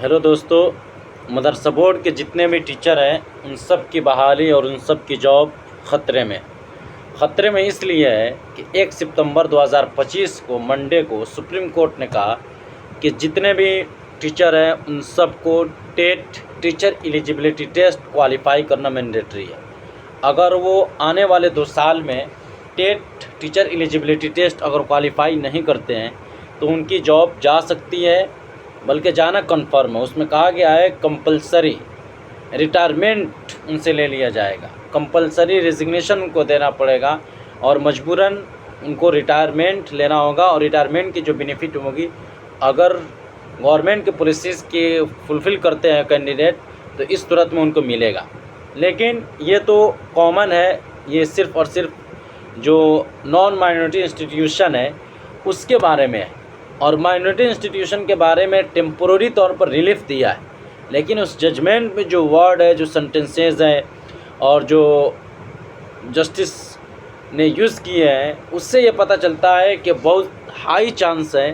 Hello दोस्तों, मदरसा board के जितने भी टीचर हैं उन सब की बहाली और उन सब की जॉब ख़तरे में इसलिए है कि 1 सितंबर 2025 को मंडे को सुप्रीम कोर्ट ने कहा कि जितने भी टीचर हैं उन सबको TET teacher eligibility test qualify करना मैंडेटरी है। अगर वो आने वाले 2 साल में टेट टीचर एलिजिबिलिटी टेस्ट अगर क्वालिफाई नहीं करते हैं तो उनकी जॉब जा सकती है, बल्कि जाना कन्फर्म है। उसमें कहा गया है कंपलसरी रिटायरमेंट उनसे ले लिया जाएगा, कंपलसरी रेजिग्नेशन उनको देना पड़ेगा और मजबूरन उनको रिटायरमेंट लेना होगा। और रिटायरमेंट की जो बेनिफिट होगी, अगर गवर्नमेंट के पॉलिसीज़ के फुलफ़िल करते हैं कैंडिडेट तो इस सूरत में उनको मिलेगा। लेकिन ये तो कॉमन है, ये सिर्फ़ और सिर्फ जो नॉन माइनॉरिटी इंस्टीट्यूशन है उसके बारे में है। और माइनॉरिटी इंस्टीट्यूशन के बारे में टेम्पोररी तौर पर रिलीफ दिया है, लेकिन उस जजमेंट में जो वर्ड है, जो सेंटेंसेस हैं और जो जस्टिस ने यूज़ किए हैं, उससे ये पता चलता है कि बहुत हाई चांस है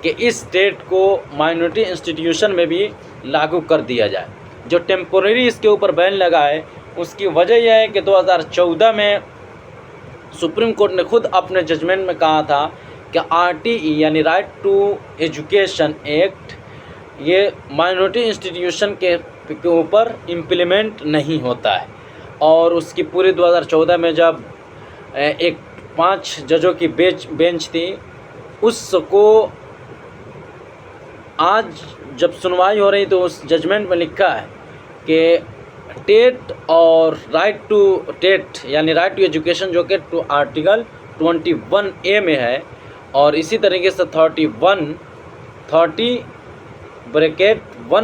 कि इस डेट को माइनॉरिटी इंस्टीट्यूशन में भी लागू कर दिया जाए। जो टेम्पोररी इसके ऊपर बैन लगा है उसकी वजह यह है कि 2014 में सुप्रीम कोर्ट ने खुद अपने जजमेंट में कहा था कि RTE यानी राइट टू एजुकेशन एक्ट ये माइनॉरिटी इंस्टीट्यूशन के ऊपर इम्प्लीमेंट नहीं होता है। और उसकी पूरी 2014 में जब एक 5 जजों की बेंच थी, उसको आज जब सुनवाई हो रही तो उस जजमेंट में लिखा है कि टेट और राइट टू टेट यानी राइट टू एजुकेशन जो कि आर्टिकल 21A में है, और इसी तरीके से 30(1)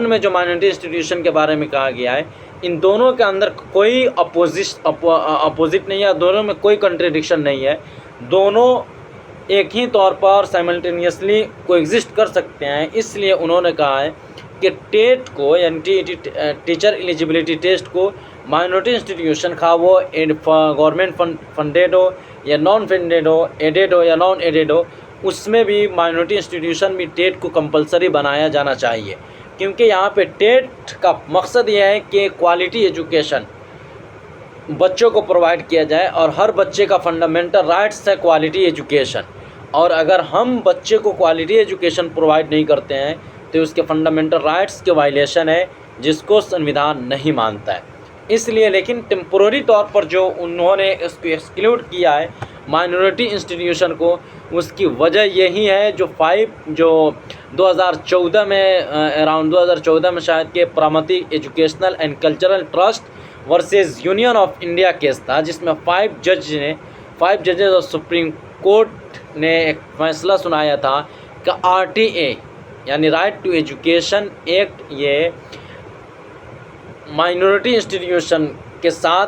में जो माइनॉरिटी इंस्टीट्यूशन के बारे में कहा गया है, इन दोनों के अंदर कोई अपोजिट नहीं है, दोनों में कोई कंट्रडिक्शन नहीं है। दोनों एक ही तौर पर साइमल्टेनियसली कोएग्जिस्ट कर सकते हैं। इसलिए उन्होंने कहा है कि टेट को यानी टीचर एलिजिबिलिटी टेस्ट को माइनॉरिटी इंस्टीट्यूशन खा वो गवर्नमेंट फंडेड हो या नॉन फंडेड हो, एडेड हो या नॉन एडेड हो, उसमें भी माइनॉरिटी इंस्टीट्यूशन में टेट को कंपलसरी बनाया जाना चाहिए। क्योंकि यहाँ पे टेट का मकसद यह है कि क्वालिटी एजुकेशन बच्चों को प्रोवाइड किया जाए और हर बच्चे का फंडामेंटल राइट्स है क्वालिटी एजुकेशन। और अगर हम बच्चे को क्वालिटी एजुकेशन प्रोवाइड नहीं करते हैं तो उसके फंडामेंटल राइट्स के वायलेशन है, जिसको संविधान नहीं मानता है। इसलिए लेकिन टेम्पोररी तौर पर जो उन्होंने इसको एक्सक्लूड किया है माइनॉरिटी इंस्टीट्यूशन को, उसकी वजह यही है जो 2014 में अराउंड 2014 में शायद के Pramati educational and cultural trust versus Union of India case था, जिसमें 5 जजेस और सुप्रीम कोर्ट ने एक फैसला सुनाया था कि RTA यानी राइट टू एजुकेशन एक्ट ये माइनॉरिटी इंस्टीट्यूशन के साथ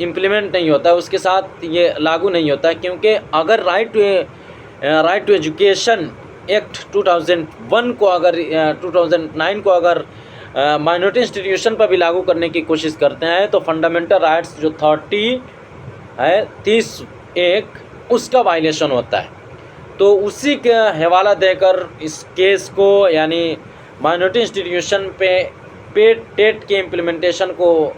इम्प्लीमेंट नहीं होता है, उसके साथ ये लागू नहीं होता है। क्योंकि अगर राइट टू एजुकेशन एक्ट 2001 को अगर 2009 को अगर माइनॉरिटी इंस्टीट्यूशन पर भी लागू करने की कोशिश करते हैं तो फंडामेंटल राइट्स जो 30(1) उसका वायलेशन होता है। तो उसी के हवाला देकर इस केस को यानी माइनॉरिटी इंस्टीट्यूशन पे टेट के इम्प्लीमेंटेशन को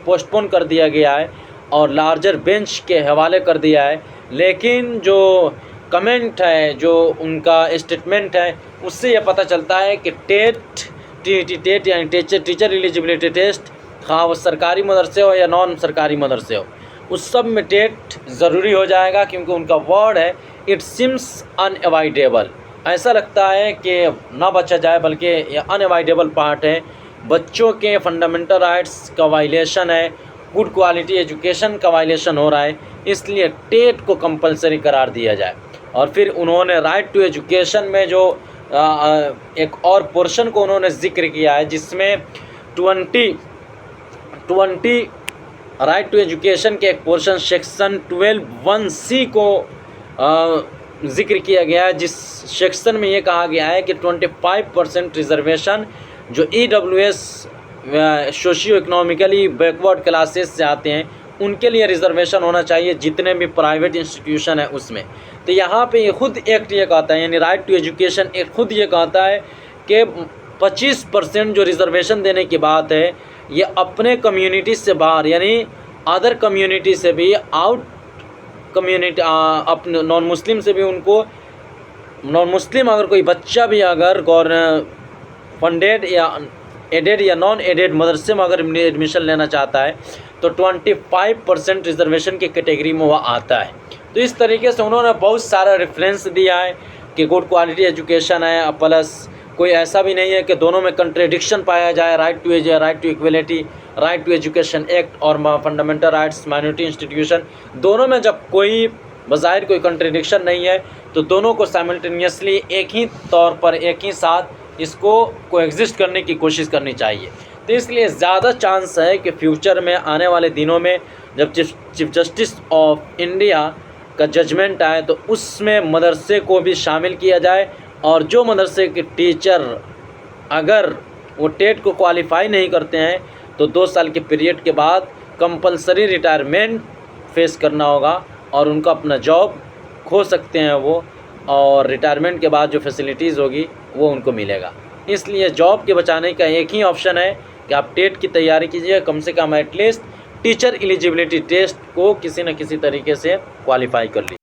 पोस्टपोन कर दिया गया है और लार्जर बेंच के हवाले कर दिया है। लेकिन जो कमेंट है, जो उनका स्टेटमेंट है, उससे यह पता चलता है कि टेट यानी टीचर एलिजिबिलिटी टेस्ट, हाँ वो सरकारी मदरसे हो या नॉन सरकारी मदरसे हो, उस सब में टेट ज़रूरी हो जाएगा। क्योंकि उनका वर्ड है इट सिम्स अनएवॉइडेबल, ऐसा लगता है कि ना बचा जाए, बल्कि ये अनएवॉइडेबल पार्ट है। बच्चों के फंडामेंटल राइट्स का वायलेशन है, गुड क्वालिटी एजुकेशन का वायलेशन हो रहा है, इसलिए टेट को कंपलसरी करार दिया जाए। और फिर उन्होंने राइट टू एजुकेशन में जो एक और पोर्शन को उन्होंने जिक्र किया है, जिसमें 20 राइट टू एजुकेशन के एक पोर्शन सेक्शन 12(1)(c) को जिक्र किया गया है, जिस सेक्शन में ये कहा गया है कि 25% रिजर्वेशन जो EWS socio economically backward classes से आते हैं उनके लिए रिजर्वेशन होना चाहिए, जितने भी प्राइवेट इंस्टीट्यूशन है उसमें। तो यहाँ पे ये खुद एक्ट ये कहता है, यानी राइट टू एजुकेशन एक्ट खुद ये कहता है कि 25% जो रिज़र्वेशन देने की बात है, ये अपने कम्युनिटी से बाहर यानी अदर कम्युनिटी से भी, आउट कम्युनिटी अपने नॉन मुस्लिम से भी, उनको नॉन मुस्लिम अगर कोई बच्चा भी अगर गवर्नमेंट फंडेड या एडेड या नॉन एडेड मदरसे में अगर एडमिशन लेना चाहता है तो 25% रिजर्वेशन की कैटेगरी में वह आता है। तो इस तरीके से उन्होंने बहुत सारा रेफरेंस दिया है कि गुड क्वालिटी एजुकेशन है, प्लस कोई ऐसा भी नहीं है कि दोनों में कंट्रेडिक्शन पाया जाए। Right to equality, right to education act और फंडामेंटल राइट्स माइनॉरिटी इंस्टीट्यूशन, दोनों में जब कोई बज़ाहिर कोई कंट्रेडिक्शन नहीं है तो दोनों को साइमल्टेनियसली एक ही तौर पर एक ही साथ इसको कोएग्जिस्ट करने की कोशिश करनी चाहिए। तो इसलिए ज़्यादा चांस है कि फ्यूचर में आने वाले दिनों में जब चीफ जस्टिस ऑफ इंडिया का जजमेंट आए तो उसमें मदरसे को भी शामिल किया जाए, और जो मदरसे के टीचर अगर वो टेट को क्वालिफाई नहीं करते हैं तो 2 साल के पीरियड के बाद कंपलसरी रिटायरमेंट फेस करना होगा और उनका अपना जॉब खो सकते हैं वो, और रिटायरमेंट के बाद जो फैसिलिटीज़ होगी वो उनको मिलेगा। इसलिए जॉब के बचाने का एक ही ऑप्शन है कि आप टेट की तैयारी कीजिए, कम से कम एटलीस्ट टीचर एलिजिबिलिटी टेस्ट को किसी न किसी तरीके से क्वालिफाई कर लीजिए।